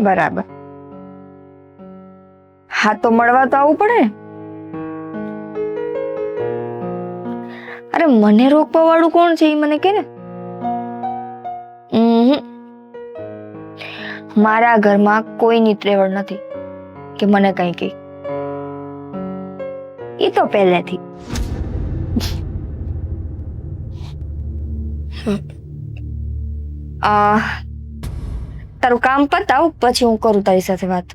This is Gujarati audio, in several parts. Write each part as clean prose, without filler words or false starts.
બરાબર. હા તો મળવા તો આવવું પડે ને. અરે મને રોકવા વાળું કોણ છે એ મને કે ને. મારા ઘરમાં કોઈની ત્રેવડ નથી કે મને કઈ કહે. એ તો પહેલેથી. તારું કામ પતાવ પછી હું કરું તારી સાથે વાત.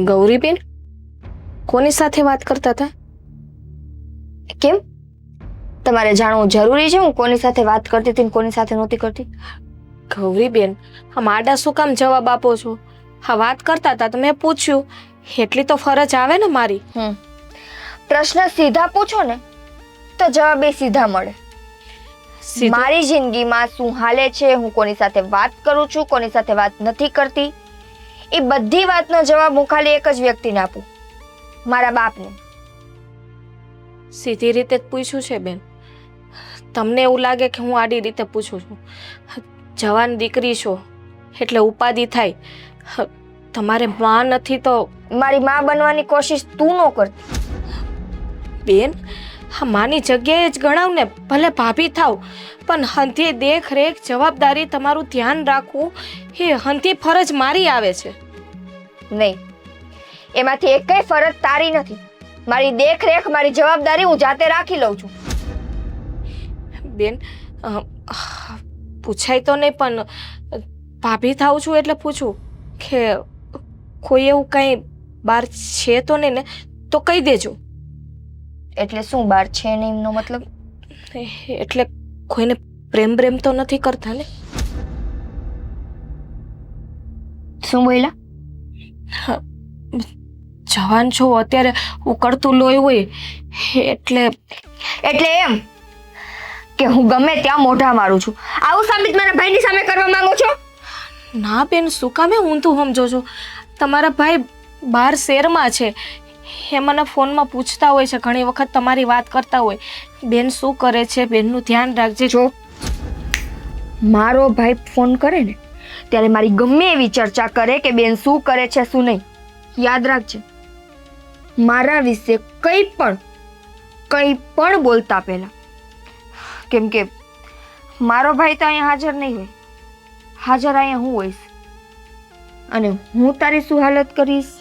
ગૌરીબેન, કોની સાથે વાત કરતા હતા? કેમ તમારે જાણવું જરૂરી છે હું કોની સાથે વાત કરતી હતી કોની સાથે નહોતી કરતી? ગૌરીબેન, આમ આડા શું કામ જવાબ આપો છો? હા, વાત કરતા હતા તો મેં પૂછ્યું, એટલી તો ફરજ આવે ને મારી. પ્રશ્ન સીધા પૂછો ને તો જવાબ એ સીધા મળે. મારી જિંદગીમાં શું હાલે છે, હું કોની સાથે વાત કરું છું, કોની સાથે વાત નથી કરતી, એ બધી વાતનો જવાબ હું ખાલી એક જ વ્યક્તિને આપું, મારા બાપને. સીધી રીતે જ પૂછ્યું છે બેન. તમને એવું લાગે કે હું આડી રીતે પૂછું છું. જવાન દીકરી છો એટલે ઉપાધિ થાય. તમારે માં નથી તો મારી માં બનવાની કોશિશ તું ન કરતી. બેન, હા, માની જગ્યાએ જ ગણાવ ને, ભલે ભાભી થાવ, પણ હંધી દેખરેખ જવાબદારી તમારું ધ્યાન રાખવું એ હંધી ફરજ મારી આવે છે. નહીં, એમાંથી એકેય ફરજ તારી નથી. મારી દેખરેખ મારી જવાબદારી હું જાતે રાખી લઉં છું. બેન, પૂછાય તો નહીં પણ ભાભી થાવ છું એટલે પૂછું કે કોઈ એવું કંઈ બહાર છે તો નહીં ને? તો કહી દેજો. એટલે શું બહાર છે નહીં એમનો મતલબ? એટલે કોઈને પ્રેમ તો નથી કરતા ને? શું બોલ્યા? જવાન છો, અત્યારે ઉકળતું લોહી હોય એટલે એમ કે હું ગમે ત્યાં મોઢા મારું છું, આવું સાબિત મારા ભાઈની સામે કરવા માંગો છો? ના બેન, શું કામે ઊંધું સમજો છો? તમારા ભાઈ બહાર શહેરમાં છે, એ મને ફોનમાં પૂછતા હોય છે, ઘણી વખત તમારી વાત કરતા હોય. બેન શું કરે છે, બેનનું ધ્યાન રાખજે. જો મારો ભાઈ ફોન કરે ને ત્યારે મારી ગમે એવી ચર્ચા કરે કે બેન શું કરે છે શું નહીં, યાદ રાખજે, મારા વિશે કંઈ પણ બોલતા પહેલા, કેમ કે મારો ભાઈ તો અહીંયા હાજર નહીં હોય, હાજર અહીંયા હું હોઈશ, અને હું તારી શું હાલત કરીશ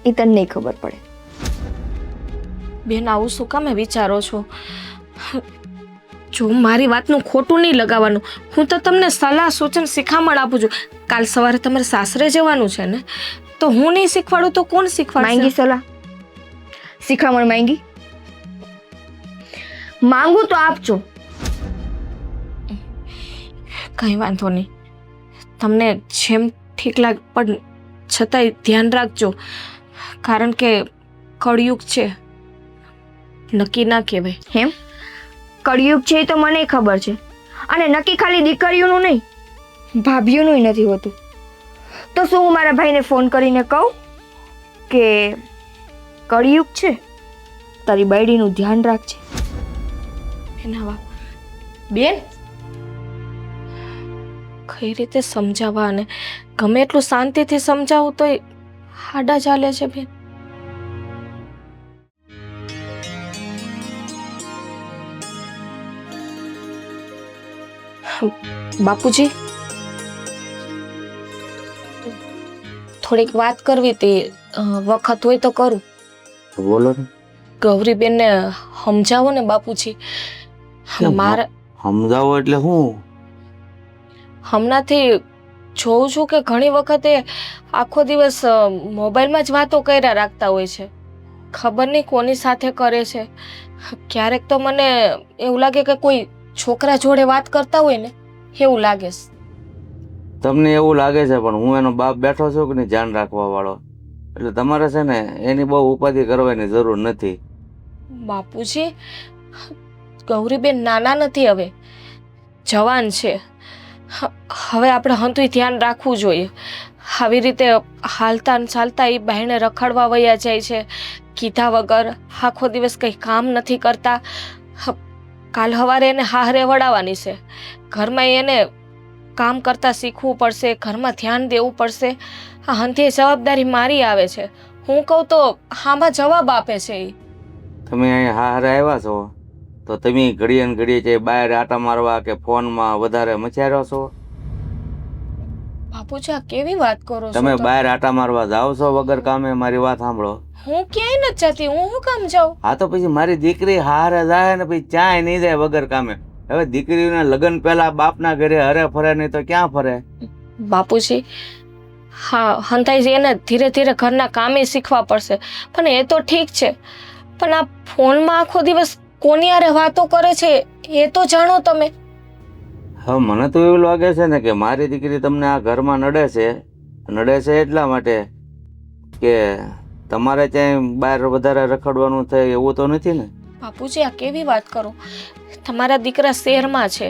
એ તને નહીં ખબર પડે. બેન, આવું શું કામે વિચારો છો? જો મારી વાતનું ખોટું નહીં લગાવવાનું, હું તો તમને સલાહ સૂચન શિખામણ આપું છું. કાલ સવારે તમારે સાસરે જવાનું છે ને, તો હું નહીં શીખવાડું તો કોણ શીખવાડશે? માંગી સલાહ શિખામણ માંગી? માંગુ તો આપજો. કંઈ વાંધો નહીં, તમને જેમ ઠીક લાગે, પણ છતાંય ધ્યાન રાખજો, કારણ કે કળયુગ છે, નક્કી ના કહેવાય. એમ કળયુગ છે એ તો મને ખબર છે, અને નક્કી ખાલી દીકરીઓનું નહીં ભાભીઓનું નથી હોતું. તો શું હું મારા ભાઈને ફોન કરીને કહું કે કળયુગ છે, તારી બાયડીનું ધ્યાન રાખજે? બેન, કઈ રીતે સમજાવવા, અને ગમે એટલું શાંતિથી સમજાવું તો હાડા ચાલે છે બેન. બાપુજી, થોડીક વાત કરવી હતી, વખત હોય તો કરું. બોલો ને. ગૌરીબેનને સમજાવો ને બાપુજી. મારે સમજાવો એટલે હું? હમણાંથી જોઉં છું કે ઘણી વખતે આખો દિવસ મોબાઈલમાં જ વાતો કર્યા રાખતા હોય છે. ખબર નહીં કોની સાથે કરે છે. ક્યારેક તો મને એવું લાગે કે કોઈ છોકરા જોડે વાત કરતા હોય ને એવું લાગે છે. તમને એવું લાગે છે, પણ હું એનો બાપ બેઠો છું કે નહીં, ધ્યાન રાખવા વાળો, એટલે તમારે છે ને એની બહુ ઉપાધિ કરવાની જરૂર નથી. બાપુજી, ગૌરીબેન નાના નથી, હવે જવાન છે. હવે આપણે હંતુય ધ્યાન રાખવું જોઈએ. આવી રીતે હાલતા ને ચાલતા એ બહેને રખડવા વયા જાય છે, કીધા વગર આખો દિવસ કંઈ કામ નથી કરતા. કાલ સવારે એને હારે વળાવવાની છે. ઘરમાં એને કામ કરતાં શીખવું પડશે, ઘરમાં ધ્યાન દેવું પડશે. આ હંધી જવાબદારી મારી આવે છે. હું કહું તો હામાં જવાબ આપે છે એ. તમે અહીં હારે આવ્યા છો તો તમે ઘડીએ ને ઘડીએ છે બહાર આટા મારવા કે ફોનમાં વધારે મચાર્યો છો? બાપુજી આ કેવી વાત કરો છો તમે તમે? બહાર આટા મારવા જાઓ છો વગર કામે? મારી વાત સાંભળો. હું ક્યાંય નથી જતી. હું શું કામ જાઉં? હા તો પછી મારી દીકરી હારે જાય ને પછી ચાય નહીં જાય વગર કામે. હવે દીકરીના લગ્ન પહેલા બાપના ઘરે હરે ફરે નહીં તો ક્યાં ફરે? બાપુજી હા હંતાઈજી એને ધીરે ધીરે ઘરના કામે શીખવા પડશે. પણ એ તો ઠીક છે, પણ આ ફોનમાં આખો દિવસ કોની હારે વાતો કરે છે એ તો જાણો તમે. હવે મને તો એવું લાગે છે ને કે મારી દીકરી તમને આ ઘરમાં નડે છે એટલા માટે કે તમારે ક્યાંય બહાર વધારે રખડવાનું થાય એવું તો નથી ને? બાપુજી આ કેવી વાત કરો? તમારા દીકરા શહેરમાં છે.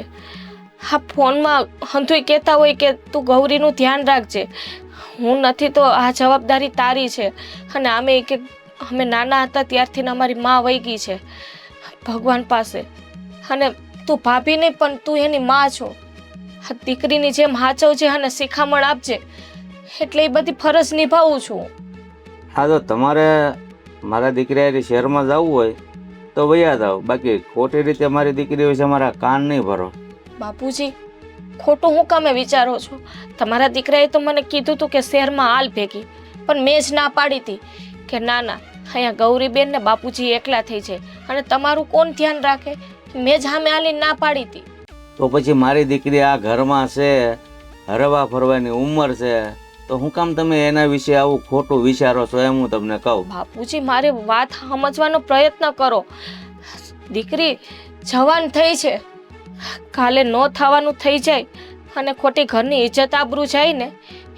હા ફોનમાં હંધુય કહેતા હોય કે તું ગૌરીનું ધ્યાન રાખજે. હું નથી તો આ જવાબદારી તારી છે. અને આમે કે અમે નાના હતા ત્યારથી અમારી માં વહી ગઈ છે ભગવાન પાસે. અને તું ભાભી નહીં પણ તું એની માં છો. આ દીકરીની જેમ હાચવજે અને શિખામણ આપજે. એટલે એ બધી ફરજ નિભાવું છું. હા તો તમારે મારા દીકરી શહેરમાં જવું હોય તો વયા જાઓ, બાકી ખોટી રીતે મારી દીકરી વિશે મારા કાન નહીં ભરો. બાપુજી ખોટું હું કામે વિચારો છો? તમારા દીકરાએ તો મને કીધું હતું કે શહેરમાં હાલ ભેગી, પણ મેં જ ના પાડી હતી કે ના ના અહીંયા ગૌરીબેન ને બાપુજી એકલા થઈ છે અને તમારું કોણ ધ્યાન રાખે. મેં જ સામે હાલી ના પાડી હતી. તો પછી મારી દીકરી આ ઘરમાં છે, હરવા ફરવાની ઉંમર છે, તો હું કામ તમે એના વિશે આવું ખોટું વિચારો છો એમ હું તમને કહું. બાપુજી મારી વાત સમજવાનો પ્રયત્ન કરો. દીકરી જવાન થઈ છે, કાલે ન થવાનું થઈ જાય અને ખોટી ઘરની ઇજ્જત આબરૂ જાય ને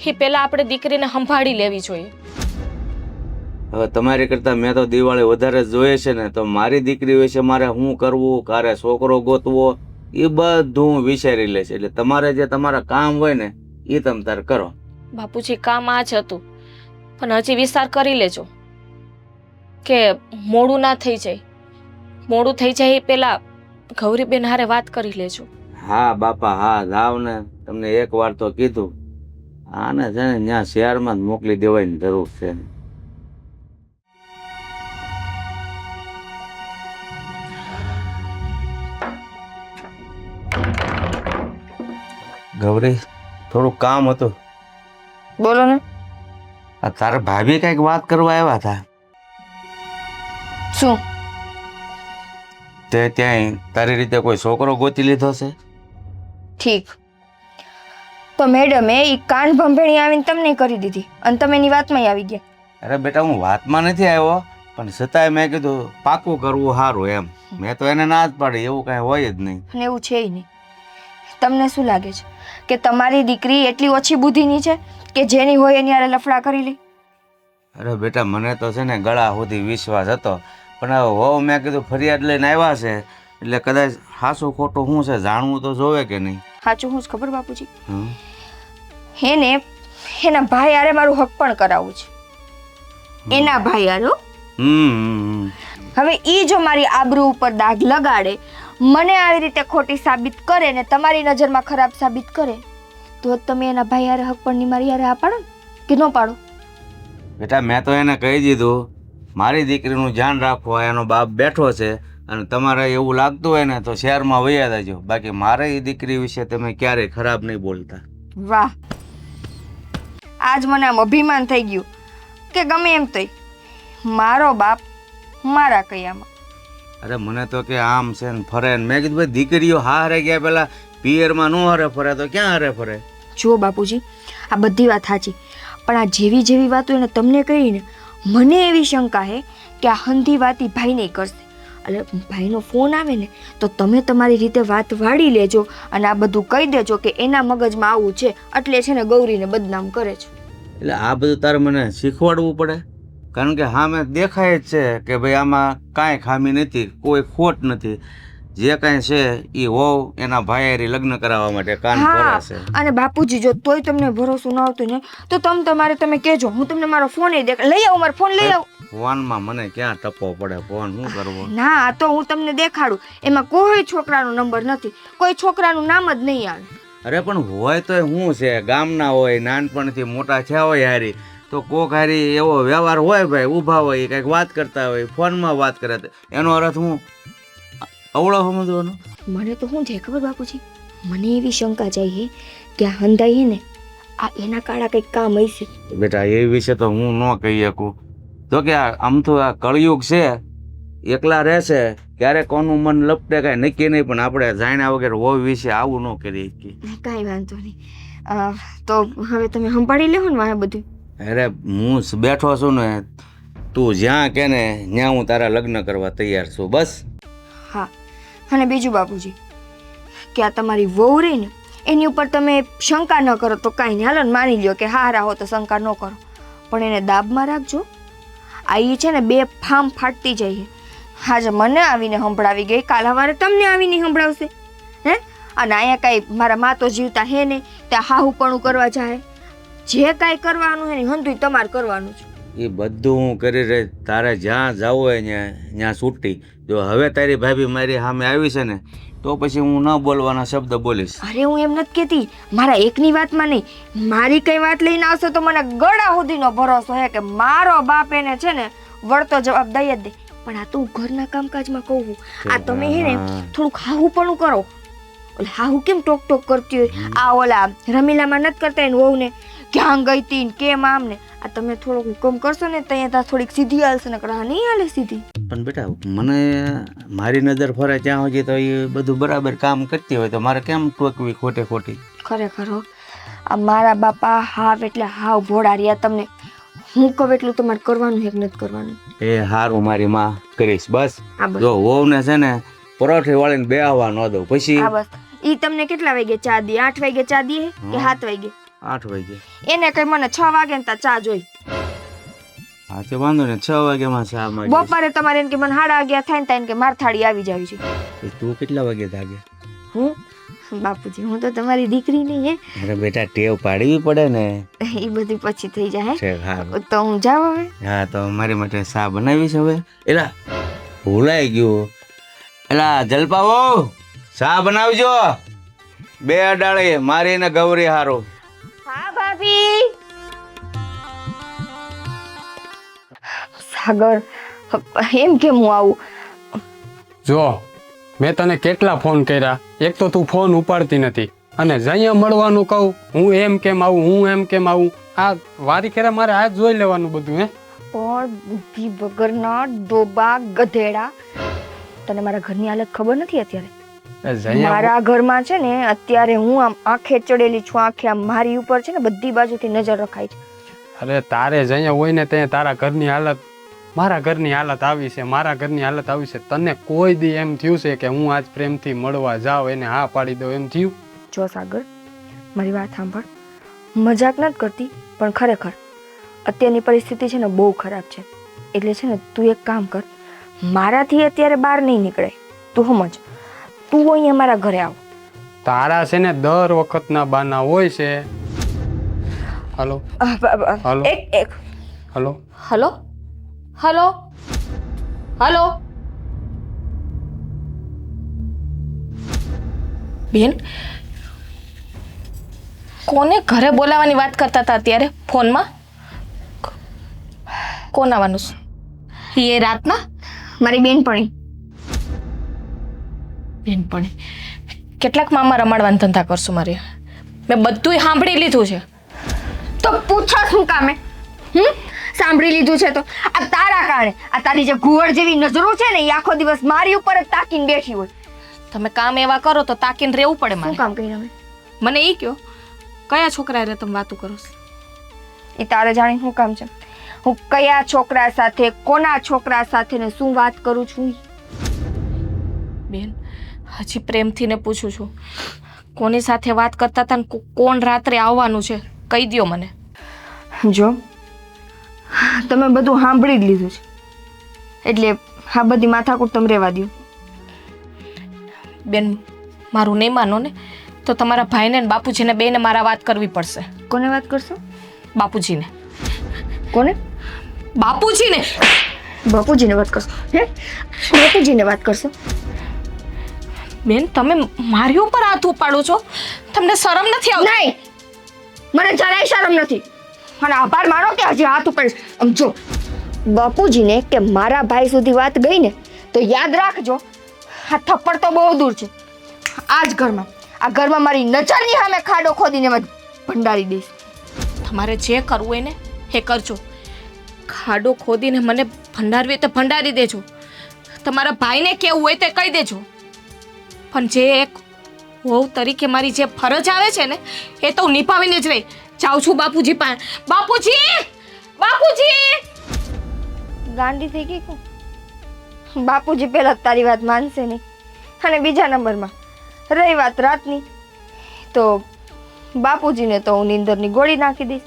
એ પહેલાં આપણે દીકરીને સંભાળી લેવી જોઈએ. હવે તમારી કરતાં મેં તો દિવાળી વધારે જોઈએ છે ને, તો મારી દીકરી વિશે મારે શું કરવું, કારે છોકરો ગોતવો એ બધું વિચારી લે છે. એટલે તમારે જે તમારા કામ હોય ને એ તમે તાર કરો. બાપુજી કામ આ જ હતું, પણ હજી વિચાર કરી લેજો કે મોડું ના થઈ જાય. મોડું થઈ જાય એ પહેલાં ગૌરીબેન હારે વાત કરી લેજો. હા બાપા હા, જાવ ને. તમને એક વાર તો કીધું, આને છે ને ત્યાં શહેરમાં જ મોકલી દેવાની જરૂર છે. ગૌરી થોડું કામ હતું. બોલો ને. આ તારા ભાભી કઈક વાત કરવા આવ્યા હતા. શું? તે ત્યાં તારી રીતે કોઈ છોકરો ગોતી લીધો છે? ઠીક, તો મેડમે એ કાન ભંભેણી આવીને તમને કરી દીધી અને તમે એની વાતમાં આવી ગયા. અરે બેટા હું વાતમાં નથી આવ્યો, પણ છતાંય મેં કીધું પાકું કરવું સારું એમ. મેં તો એને ના જ પાડી, એવું કાંઈ હોય જ નહીં. અને એવું છે નહીં. તમને શું લાગે છે કે તમારી દીકરી એટલી ઓછી બુદ્ધિની છે કે જેની હોય એની હારે લફડા કરી લે? અરે બેટા મને તો છે ને ગળા સુધી વિશ્વાસ હતો, પણ હવે હો મેં કીધું ફરિયાદ લઈને આવ્યા છે એટલે કદાચ સાચું ખોટું શું છે જાણવું તો જોવે કે નહીં. સાચું હું જ ખબર બાપુજી. એને એના ભાઈ હારે મારું હક પણ કરાવવું છે. એના ભાઈ હારો. હવે ઈ જો મારી આબરૂ ઉપર દાગ લગાડે, મને આવી રીતે ખોટી સાબિત કરે ને તમારી નજરમાં ખરાબ સાબિત કરે, તો તમે એના ભાઈ હારે હક પણ મારી હારે આ પાડો કે ન પાડો? બેટા મેં તો એને કહી દીધું મારી દીકરીનું ધ્યાન રાખવા એનો બાપ બેઠો છે, અને તમારે એવું લાગતું હોય ને તો શહેરમાં વયા જજો, બાકી મારે એ દીકરી વિશે તમે ક્યારેય ખરાબ નહીં બોલતા. વાહ, આજ મને આમ અભિમાન થઈ ગયું કે ગમે એમ તોય મારો બાપ મારા કયામાં. અરે મને તો કે આમ છે ને ફરે ને. મેં કીધું ભાઈ દીકરીઓ હારે ગયા પેલા પિયરમાં ન હારે ફરે તો ક્યાં હારે ફરે? જુઓ બાપુજી, આ બધી વાત સાચી, પણ આ જેવી વાતો એને તમને કહીને મને એવી શંકા છે કે આ હંધી વાતી ભાઈ નહીં કરશે. એટલે ભાઈનો ફોન આવે ને તો તમે તમારી રીતે વાત વાળી લેજો અને આ બધું કહી દેજો કે એના મગજમાં આવું છે એટલે છે ને ગૌરીને બદનામ કરે છે. એટલે આ બધું તારે મને શીખવાડવું પડે, કારણ કે હા મેં દેખાય જ છે કે ભાઈ આમાં કાંઈ ખામી નથી, કોઈ ખોટ નથી. જે કાંઈ છે એ હોવ એના ભાઈ લગ્ન કરાવવા માટે કાન ભરે છે. અને બાપુજી જો તોય તમને ભરોસો ન આવતો ને તો તમે કહેજો, હું તમને મારો ફોન લઈ આવું, મારો ફોન લઈ આવું. ફોનમાં મને ક્યાં ટપો પડે, ફોન શું કરવો? ના આ તો હું તમને દેખાડું, એમાં કોઈ છોકરાનો નંબર નથી, કોઈ છોકરાનું નામ જ નહીં આવે. અરે પણ હોય તોય શું છે, ગામના હોય, નાનપણથી મોટા થયા હોય હારી, તો કોક હારી એવો વ્યવહાર હોય ભાઈ, ઊભા હોય, કંઈક વાત કરતા હોય, ફોનમાં વાત કરે, એનો અર્થ હું અવળો સમજવાનો? મને તો શું છે ખબર બાપુજી, મને એવી શંકા જાય કે આ હંધાઈ ને આ એના કાળા કંઈક કામ હશે. બેટા એ વિશે તો હું ન કહી શકું. તો કે આમ તો આ કળયુગ છે, એકલા રહેશે, ક્યારે કોનું મન લપટે કાંઈ નક્કી નહીં, પણ આપણે જાણ્યા વગર વહુ વિશે આવું ન કરી શકીએ. કાંઈ વાંધો નહીં. તો હવે તમે સંભાળી લેવો ને વાહ બધું. અરે હું બેઠો છું ને, તું જ્યાં કે ને ત્યાં હું તારા લગ્ન કરવા તૈયાર છું, બસ. હા, અને બીજું બાપુજી કે આ તમારી વહુ રહી ને એની ઉપર તમે શંકા ન કરો તો કાંઈ નહીં, હાલો ને માની લ્યો કે હારા હો તો શંકા ન કરો, પણ એને દાબમાં રાખજો. આ ઈ છે ને બે ફામ ફાટતી જાય. આજે મને આવીને સંભળાવી ગઈ, કાલ સવારે તમને આવીને સંભળાવશે. હે અને અહીંયા કાંઈ મારા મા તો જીવતા હે ને ત્યાં હાહુપણું કરવા જાય, જે કાંઈ કરવાનું હે ને હંધુય તમારે કરવાનું છે. એ બધું હું કરી રહી, તારે જ્યાં જવું હોય ત્યાં છૂટી. જો હવે તારી ભાભી મારી સામે આવી છે ને તો પછી હું ન બોલવાના શબ્દ બોલીશ. અરે હું એમ નથી કહેતી, મારા એકની વાતમાં નહીં, મારી કઈ વાત લઈને આવશો તો મને ગળા સુધીનો ભરોસો હે કે મારો બાપ એને છે ને વળતો જવાબ દઈ જ દે. પણ આ તું ઘરના કામકાજમાં કહું છું, આ તમે હે ને થોડુંક હાહુપણું કરો. ઓલે હાહુ કેમ ટોક ટોક કરતી હોય, આ ઓલા રમીલામાં નથી કરતા એને વહુને ક્યાં ગઈ તી ને કેમ આમ ને, આ તમે થોડુંક હુકમ કરશો ને તો ત્યાં થોડીક સીધી હાલશે ને કરા નહીં હાલે સીધી. પણ બેટા મને મારી નજર ફરે ત્યાં સુધી તો એ બધું બરાબર કામ કરતી હોય તો મારે કેમ ટોકવી ખોટે ખોટી? ખરેખર હો, આ મારા બાપા હાવ એટલે હાવ ભોળા રહ્યા. તમને હું કહું એટલું તમારે કરવાનું એક નથી કરવાનું. એ હારું મારી માં કરીશ બસ. હા બસ. જો વહુને છે ને પરોઠી વાળીને બે આવવા ન દઉં પછી. હા બસ. ઈ તમને કેટલા વાગે ચા દે? 8 વાગે ચા દે કે 7 વાગે? 8 વાગે. એને કઈ મને 6 વાગે ને તા ચા જોઈ. હા તે વાંધો ને 6 વાગ્યામાં ચા માંગીશ. બપોરે તમારે એને કે મને 11:30 થાય ને તા એને કે માર થાળી આવી જાવી છે. તું કેટલા વાગે જાગે? હું બાપુજી હું તો તમારી દીકરી નહીં હે. અરે બેટા ટેવ પાડવી પડે ને. ઈ બધી પછી થઈ જાય. છે હારું. તો હું જાઉં હવે. હા તો મારી માટે ચા બનાવી છે હવે. એલા ભૂલાઈ ગયું. એલા જલપાઓ ચા બનાવજો, 2 અડાળી મારી ને ગૌરી હારું. હા ભાભી. સાગર એમ કેમ હું આવું? જો મેં તને કેટલા ફોન કર્યા, એક તો તું ફોન ઉપાડતી નથી, અને જઅહીંયા મળવાનું કહું હું એમ કેમ આવું, હું એમ કેમ આવું, આ વારી ખેરે મારે આ જોઈ લેવાનું બધું. હે પણ બુદ્ધિ વગરના ડોબા ગધેડા, તને મારા ઘરની હાલત ખબર નથી અત્યારે? મારા ઘરમાં છે ને અત્યારે હું આમ આંખે ચડેલી છું, આંખે આમ મારી ઉપર છે ને બધી બાજુથી નજર રખાય છે. અરે તારે જઅહીંયા હોય ને ત્યાં તારા ઘરની હાલત, મારા ઘરની હાલત આવી છે, મારા ઘરની હાલત આવી છે. તને કોઈ દી એમ થયું છે કે હું આજ પ્રેમથી મળવા જાઉં એને હા પાડી દઉં એમ થયું? જો સાગર મારી વાત સાંભળ, મજાક નથી કરતી પણ ખરેખર અત્યારની પરિસ્થિતિ છે ને બહુ ખરાબ છે. એટલે છે ને તું એક કામ કર, મારાથી અત્યારે બહાર નહીં નીકળાય, તું સમજ, તું અહીંયા મારા ઘરે આવ. તારા છે ને દર વખતના બાના હોય છે. હલો હલો એક હલો હલો હલો હલો બેન, કોને ઘરે બોલાવવાની વાત કરતા હતા અત્યારે ફોનમાં? કોણ આવવાનું છે એ રાતના? મારી બેનપણી. બેનપણી કેટલાક મામા રમાડવાના ધંધા કરશું મારી? મેં બધું સાંભળી લીધું છે. તો પૂછો શું કામે? સાંભળી લીધું છે તો આ તારા કારણે, આ તારી જે ઘુવડ જેવી નજરો છે ને એ આખો દિવસ મારી ઉપર જ તાકીને બેઠી હોય. તમે કામ એવા કરો તો તાકીને રહેવું પડે શું મારે. કામ કર્યું અમે? મને એ કહો, કયા છોકરા રે તમે વાતું કરો છો? એ તારે જાણી શું કામ છે? હું કયા છોકરા સાથે, કોના છોકરા સાથે ને શું વાત કરું છું? બેન હજી પ્રેમથી ને પૂછું છું, કોની સાથે વાત કરતા હતા ને કોણ રાત્રે આવવાનું છે કહી દ્યો મને. જો તમે બધું સાંભળી જ લીધું છે એટલે આ બધી માથાકૂટ તમે રહેવા દો. બેન મારું નહીં માનો ને તો તમારા ભાઈને ને બાપુજીને બેને મારા વાત કરવી પડશે. કોને વાત કરશો? બાપુજીને. કોને? બાપુજીને બાપુજીને વાત કરશો? હે, બાપુજીને વાત કરશો? બેન, તમે મારી ઉપર હાથ ઉપાડો છો? તમને શરમ નથી આવતી? નહીં, મને જરાય શરમ નથી. અને આભાર માનો કે હજી હાથ ઉપાડીશ. આમ જો બાપુજીને કે મારા ભાઈ સુધી વાત ગઈ ને તો યાદ રાખજો, આ થપ્પડ તો બહુ દૂર છે. આ ઘરમાં મારી નજરની સામે ખાડો ખોદીને એમાં ભંડારી દઈશ. તમારે જે કરવું હોય ને એ કરજો. ખાડો ખોદીને મને ભંડારવી તો ભંડારી દેજો. તમારા ભાઈને કેવું હોય તે કહી દેજો. પણ જે એક વહુ તરીકે મારી જે ફરજ આવે છે ને એ તો હું નિભાવીને જ રહી. જાઉં છું બાપુજી પાસે. બાપુજી! ગાંડી થઈ ગઈ કો. બાપુજી પહેલા તારી વાત માનશે નહીં, અને બીજા નંબરમાં રહી વાત રાતની, તો બાપુજીને તો હું નીંદરની ગોળી નાખી દઈશ.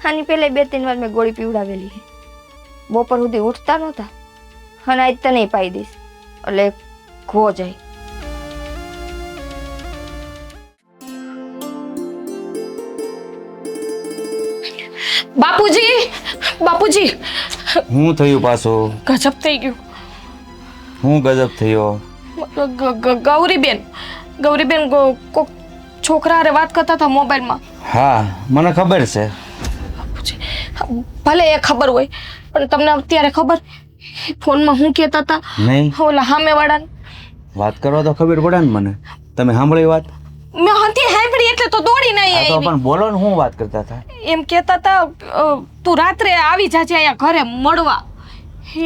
આની પહેલે 2-3 વાર મેં ગોળી પીવડાવેલી છે. બપોર સુધી ઉઠતા નહોતા, અને આજ તને પાઈ દઈશ એટલે ખો જાય. બાપુજી! શું થયું પાછું? ગજબ થઈ ગયું. હું ગજબ થયો? ગૌરીબેન કોક છોકરા હારે વાત કરતા હતા મોબાઈલમાં. હા, મને ખબર છે. બાપુજી, ભલે એ ખબર હોય, પણ તમને અત્યારે ખબર ફોનમાં હું કહેતા હતા? નહીં. ઓલા સામેવાળાને વાત કરવા તો ખબર પડે ને મને. તમે સાંભળી વાત? મેં હંતી સાંભળી એટલે તો દોડીને તો આવી. પણ બોલો ને, હું વાત કરતા હતા? એમ કહેતા હતા તું રાત્રે આવી જાજે અહીંયા ઘરે મળવા,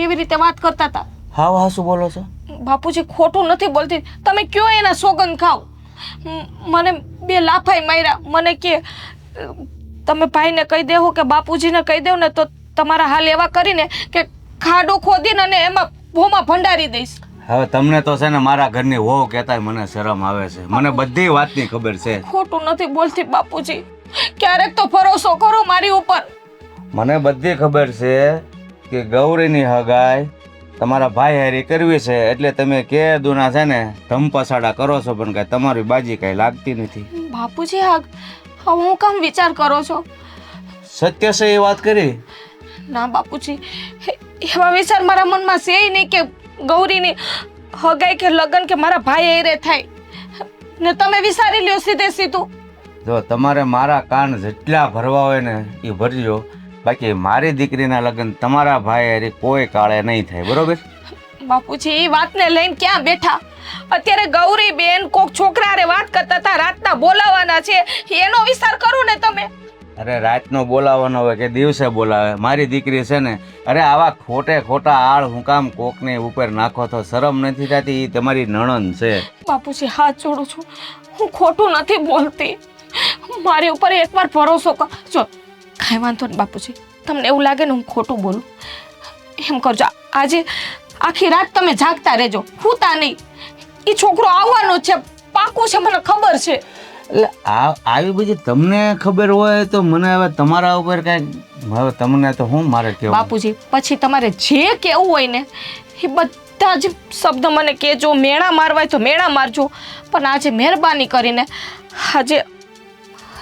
એવી રીતે વાત કરતા હતા. હા, શું બોલો છો? બાપુજી, ખોટું નથી બોલતી. તમે કયો એના સોગંદ ખાવ. મને 2 લાફાઈ માર્યા. મને કે તમે ભાઈને કહી દેવો કે બાપુજીને કહી દેવ ને તો તમારા હાલ એવા કરીને કે ખાડો ખોદીને અને એમાં ભોમાં ભંડારી દઈશ. હવે તમને તો છે ને મારા ઘરની વહુ કહેતાય મને શરમ આવે છે. મને બધી વાતની ખબર છે. ખોટું નથી બોલતી બાપુજી, ક્યારેક તો ભરોસો કરો મારી ઉપર. મને બધી ખબર છે કે ગૌરીની હગાઈ તમારા ભાઈ હારી કરવી છે, એટલે તમે કે દુના છે ને ધમપસાડા કરો છો, પણ કઈ તમારી બાજી કઈ લાગતી નથી. બાપુજી, હા હું કામ વિચાર કરો છો? સત્ય છે એ વાત કરી. ના બાપુજી, એવા વિચાર મારા મનમાં છે નહીં કે ગૌરીની હગાઈ કે લગ્ન કે મારા ભાઈ હારે થાય ને. તમે વિચારી લ્યો સીધે સીધું. જો તમારે મારા કાન જેટલા ભરવા હોય ને એ ભરજો, બાકી મારી દીકરીના લગ્ન તમારા ભાઈ હારે કોઈ કાળે નહીં થાય, બરોબર? બાપુજી, એ વાતને લઈને ક્યાં બેઠા? અત્યારે ગૌરી બેન કોક છોકરા હારે વાત કરતા હતા, રાતના બોલાવાના છે, એનો વિચાર કરો ને તમે. અરે રાતનો બોલાવવાનો હોય કે દિવસે બોલાવે, મારી દીકરી છે ને. અરે આવા ખોટા આળ હું કામ કોકને ઉપર નાખો તો શરમ નથી થતી? એ તમારી નણંદ છે. બાપુજી, હાથ જોડું છું, હું ખોટું નથી બોલતી. મારી ઉપર એકવાર ભરોસો કર. જો કાંઈ વાંધો નહીં બાપુજી, તમને એવું લાગે ને હું ખોટું બોલું, એમ કરજો, આજે આખી રાત તમે જાગતા રહેજો, સૂતા નહીં. એ છોકરો આવવાનો છે, પાકું છે, મને ખબર છે. એટલે આવી બધી તમને ખબર હોય તો મને હવે તમારા ઉપર કઈ, હવે તમને તો હું મારે કેવું? બાપુજી, પછી તમારે જે કેવું હોય ને એ બધા જ શબ્દ મને કહેજો. મેણા મારવા હોય તો મેણા મારજો, પણ આજે મહેરબાની કરીને આજે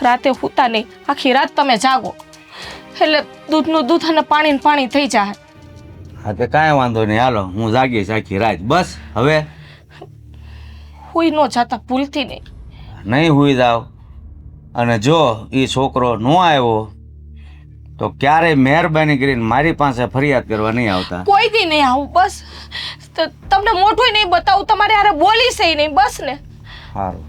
રાતે સૂતા નહીં, આખી રાત તમે જાગો, એટલે દૂધનું દૂધ અને પાણીનું પાણી થઈ જાય. હા, તે કાંઈ વાંધો નહીં, હાલો હું જાગીશ આખી રાત. બસ હવે હુઈ ન જાતા ભૂલથી નહીં. નહીં હુઈ જાવ. અને જો એ છોકરો ન આવ્યો તો ક્યારેય મહેરબાની કરીને મારી પાસે ફરિયાદ કરવા નહીં આવતા. કોઈ દી નહીં આવું, બસ. તમને મોઢું નહીં બતાવું, તમારે હારે બોલીશ નહીં, બસ ને. સારું.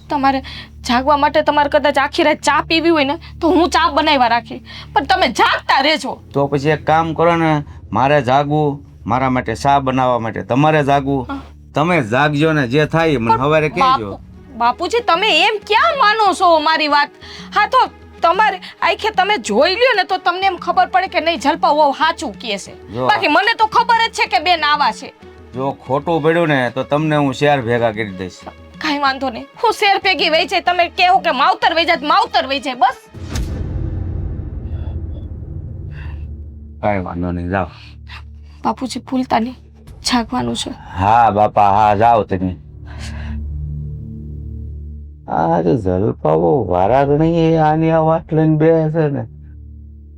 તમારે જાગવા માટે તમારે કદાચ આખી રાત ચા પીવી હોય ને તો હું ચા બનાવવા રાખી, પણ તમે જાગતા રહેજો. તો પછી એક કામ કરો ને, મારે જાગવું, મારા માટે ચા બનાવવા માટે તમારે જાગવું. તમે જાગજો ને, જે થાય મને સવારે કહેજો. બાપુજી, તમે એમ ક્યાં માનો છો મારી વાત? હા, તો તમારે આખે તમે જોઈ લ્યો ને તો તમને એમ ખબર પડે કે નહીં જલપા વહુ સાચું કહે છે. બાકી મને તો ખબર જ છે કે બેન આવા છે. જો ખોટું પડ્યું ને તો તમને હું શેર ભેગા કરી દઈશ. કાંઈ વાંધો નહીં, હું શેર ભેગી વહી જાય. તમે કહો કે માવતર વહી જાય, માવતર વહી જાય, બસ. કાંઈ વાંધો નહીં, જાઓ. બાપુજી, ભૂલતા નહીં, જાગવાનું છે. હા બાપા, હા, જાઓ તમે. આ જલપાવો વારા ગણી આની આ વાત લઈને બે છે ને,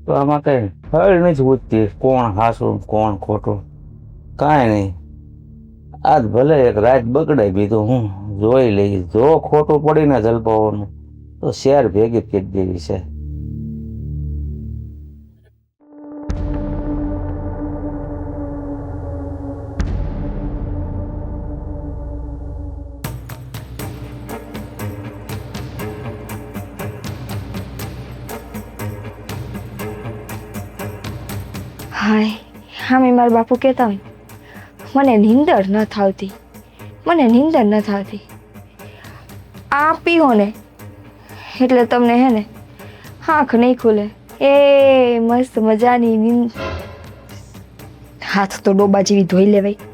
તો આમાં કઈ હવે નથી પૂછતી કોણ હાસું કોણ ખોટું, કાંઈ નહીં. આજ ભલે એક રાત બગડાઈ બીજું હું જોઈ લઈશ. જો ખોટું પડીને જલપાવાનું તો શેર ભેગી કરી દેવી છે. હાય હા મારા બાપુ કહેતા હોય મને નીંદર ન થાવતી, મને નીંદર ન થાવતી. આ પીઓ ને એટલે તમને હે ને આંખ નહીં ખુલે. એ મસ્ત મજાની નીંદ. હાથ તો ડોબા જેવી ધોઈ લેવાય.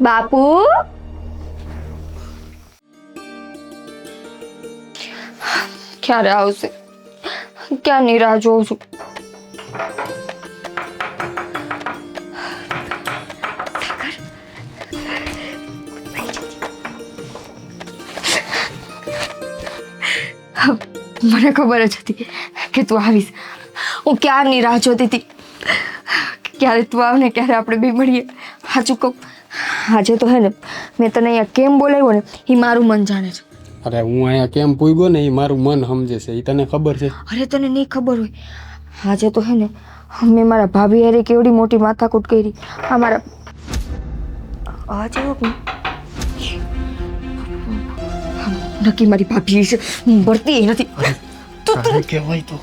બાપુ ક્યારે આવશે? ક્યાંની રાહ જોઉં છું. મને ખબર જ હતી કે તું આવીશ. હું ક્યારની રાહ જોતી હતી. ક્યારે તું આવ ને ક્યારે આપણે બે મળીએ. સાચું કહું, આજે તો હે ને મેં તને અહીંયા કેમ બોલાવ્યો ને એ મારું મન જાણે છે. અરે હું અહીંયા કેમ પૂગ્યો ને એ મારું મન સમજે છે, એ તને ખબર છે? અરે તને નહીં ખબર હોય. આજે તો હે ને મેં મારા ભાભી હારે કેવડી મોટી માથાકૂટ કરી. આ મારા આજે નક્કી મારી ભાભી છે, હું ભરતી નથી. કહેવાય તો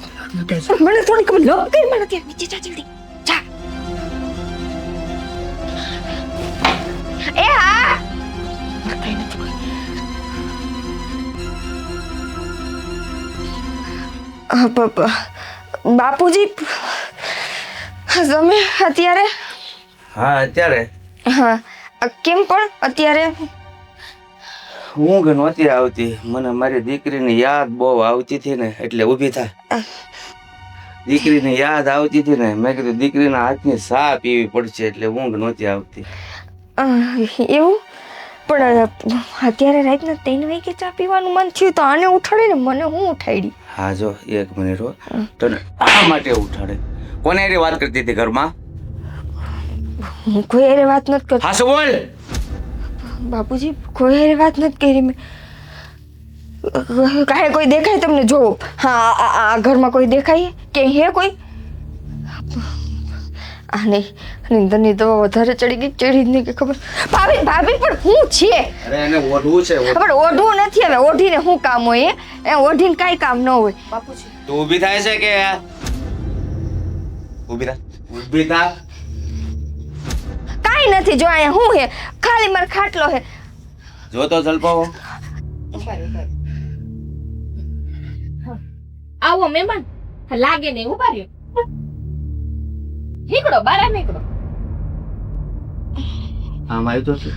મને થોડી ખબર લગ કઈ મને ત્યાં નીચે જા જલ્દી જા. એ હા કઈ નથી કોઈ. બાપુજી તમે અત્યારે? હા અત્યારે હા કેમ પણ અત્યારે? ઊંઘ નહોતી આવતી, મને મારી દીકરીની યાદ બહુ આવતી હતી ને એટલે ઊભી થા. દીકરીની યાદ આવતી હતી ને મેં કીધું દીકરીના હાથની સા પીવી પડશે એટલે ઊંઘ નહોતી આવતી. એવું પણ અત્યારે રાતના 3 વાગે ચા પીવાનું મન થયું તો આને ઉઠાડે ને મને હું ઉઠાડી. હા જો 1 મિનિટ હો, તને આ માટે ઉઠાડે. કોને એરી વાત કરતી હતી ઘરમાં? હું કોઈ હારે વાત નથી કરતી. હા શું બોલ? બાપુજી કોઈ હારે વાત નથી કરી મેં. કાંઈ કોઈ દેખાય તમને? જો હા આ ઘરમાં કોઈ દેખાય કે હે કોઈ? આ નહીં નીંદરની દવા વધારે ચડી ગઈ, ચડી જ નહીં કે ખબર. ભાભી ભાભી પણ હું છે? અરે એને ઓઢવું છે. પણ ઓઢવું નથી. હવે ઓઢીને શું કામ હોય? એ ઓઢીને કાંઈ કામ ન હોય. બાપુજી તું ઊભી થાય છે કે ઊભી થા, ઊભી થા. કાંઈ નથી. જો અહીંયા હું હે ખાલી મારો ખાટલો હે. જો તો જલપાવો. આવો મહેમાન લાગે નહીં, ઉભા રહ્યો. નીકળો બહાર નીકળો. આમ આવ્યું તો શું?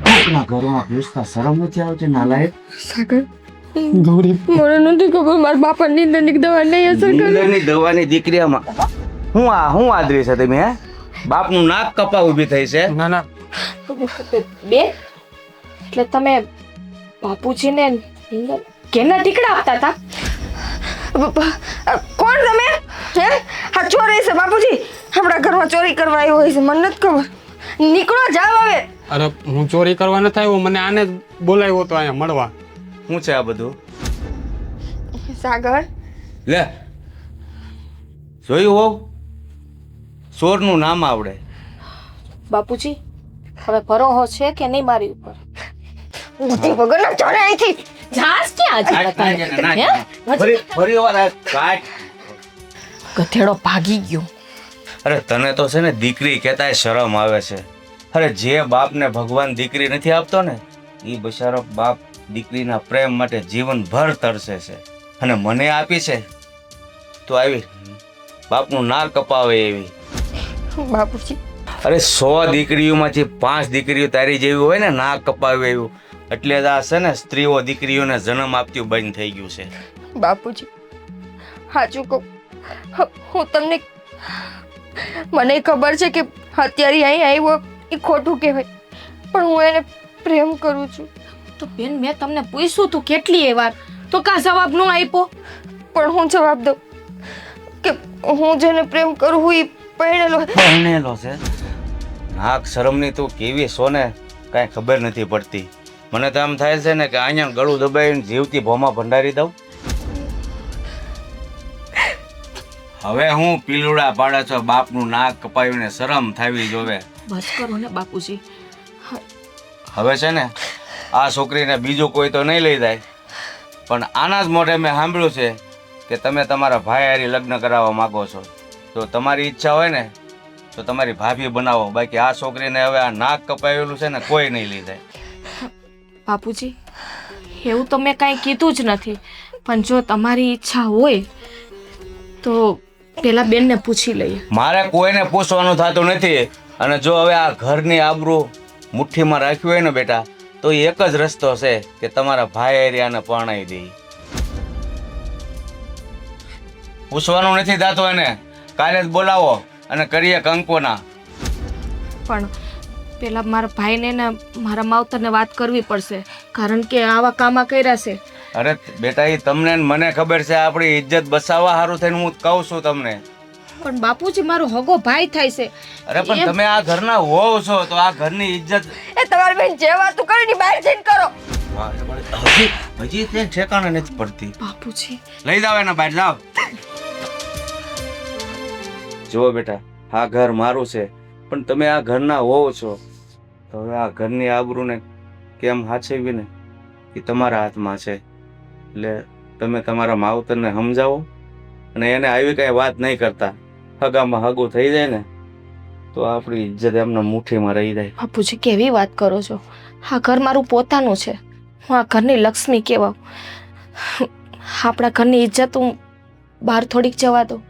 આપણા ઘરમાં ઘૂસતા શરમ નથી આવતી નાલાયક? સાગર ગૌરી મને નથી ખબર મારા બાપા નીંદરની દવા નહીં અસર કરે. નીંદરની દવાની દીકરીમાં હું આદરી છે તમે? હે બાપનું નાક કપા ઊભી થઈ છે. ના ના બે એટલે તમે બાપુજીને નીંદર કેના ટીકડા આપતા હતા? કોણ તમે? હે હા ચોરી છે બાપુજી. આપણા ઘરમાં ચોરી કરવા આવ્યો હોય છે. મને નથી ખબર. નીકળો જાવ હવે. અરે હું ચોરી કરવા નથી આવ્યો, મને આને જ બોલાવ્યો તો અહીંયા મળવા. શું છે આ બધું? સાગર લે જોયું હોવ ચોરનું નામ આવડે. બાપુજી હવે ભરોહો છે કે નહીં મારી ઉપર? નથી વગર ના ચોરે અહીંથી. જાસ ક્યાં ફરી વાર કાટ. ગધેડો ભાગી ગયો. અરે તને તો છે ને દીકરી કહેતાય શરમ આવે છે. અરે જે બાપને ભગવાન દીકરી નથી આપતો ને એ બિચારો બાપ દીકરીના પ્રેમ માટે જીવનભર તરસે છે અને મને આપી છે તો આવી બાપનું નાક કપાવે એવી. બાપુજી અરે 100 દીકરીઓમાંથી 5 દીકરીઓ તારી જેવી હોય ને નાક કપાવે એવું, એટલે જ આ છે ને સ્ત્રીઓ દીકરીઓને જન્મ આપતી બંધ થઈ ગયું છે. બાપુજી સાચું કહું, હું તમને, મને ખબર છે કે અત્યારે અહીં આવ્યો એ ખોટું કહેવાય, પણ હું એને પ્રેમ કરું છું. તો બેન મેં તમને પૂછ્યું તું કેટલી વાર, તો કા જવાબ ન આપ્યો? પણ હું જવાબ દઉં કે હું જેને પ્રેમ કરું હું એ પરણેલો. પરણેલો છે? નાક શરમની તું કેવી છો ને કાંઈ ખબર નથી પડતી. મને તો એમ થાય છે ને કે અહીંયા ગળું દબાવીને જીવતી ભોમાં ભંડારી દઉં. હવે હું પીલુડા પાડે છો, બાપનું નાક કપાવીને શરમ થાવી જોવે. બસ કરો ને બાપુજી. હવે છે ને આ છોકરીને બીજું કોઈ તો નહીં લઈ જાય, પણ આના જ મોઢે મેં સાંભળ્યું છે કે તમે તમારા ભાઈ હારી લગ્ન કરાવવા માંગો છો. તો તમારી ઈચ્છા હોય ને તો તમારી ભાભી બનાવો, બાકી આ છોકરીને હવે આ નાક કપાવેલું છે ને કોઈ નહીં લઈ જાય. બાપુજી એવું તો મેં કાંઈ કીધું જ નથી, પણ જો તમારી ઈચ્છા હોય તો પેલા બેનને પૂછી લઈએ. મારે કોઈને પૂછવાનું થતું નથી, અને જો હવે આ ઘરની આબરૂ મુઠ્ઠીમાં રાખ્યું હોય ને બેટા, તો એક જ રસ્તો છે કે તમારા ભાઈ હારી આને પરણાવી દે. પૂછવાનું નથી થતું એને, કાલે જ બોલાવો અને કરીએ કંકોના. પણ પેલા મારા ભાઈને ને મારા માવતરને વાત કરવી પડશે, કારણ કે આવા કામા કર્યા છે. અરે બેટા એ તમને ને મને ખબર છે, આપણી ઇજ્જત બચાવવા સારું થઈને હું કહું છું તમને. પણ બાપુજી મારો હગો ભાઈ થાય છે. અરે પણ તમે આ ઘરના હોવ છો તો આ ઘરની ઇજ્જત એ તમારી બેન જે વાતું કરે ને બહાર જઈને કરો. હજી ત્યાં ઠેકાણે નથી પડતી. બાપુજી લઈ જાવ એને બહાર જાવ. જુઓ બેટા, આ ઘર મારું છે, પણ તમે આ ઘરના હોવ છો તો હવે આ ઘરની આબરૂને કેમ હાચવી ને એ તમારા હાથમાં છે. એટલે તમે તમારા માવતરને સમજાવો અને એને આવી કઈ વાત નહીં કરતા. હગામાં હગું થઈ જાય ને તો આપણી ઇજ્જત એમના મુઠ્ઠીમાં રહી જાય. બાપુજી કેવી વાત કરો છો? આ ઘર મારું પોતાનું છે, હું આ ઘરની લક્ષ્મી કહેવાઉં. આપણા ઘરની ઇજ્જત હું બહાર થોડીક જવા દઉં.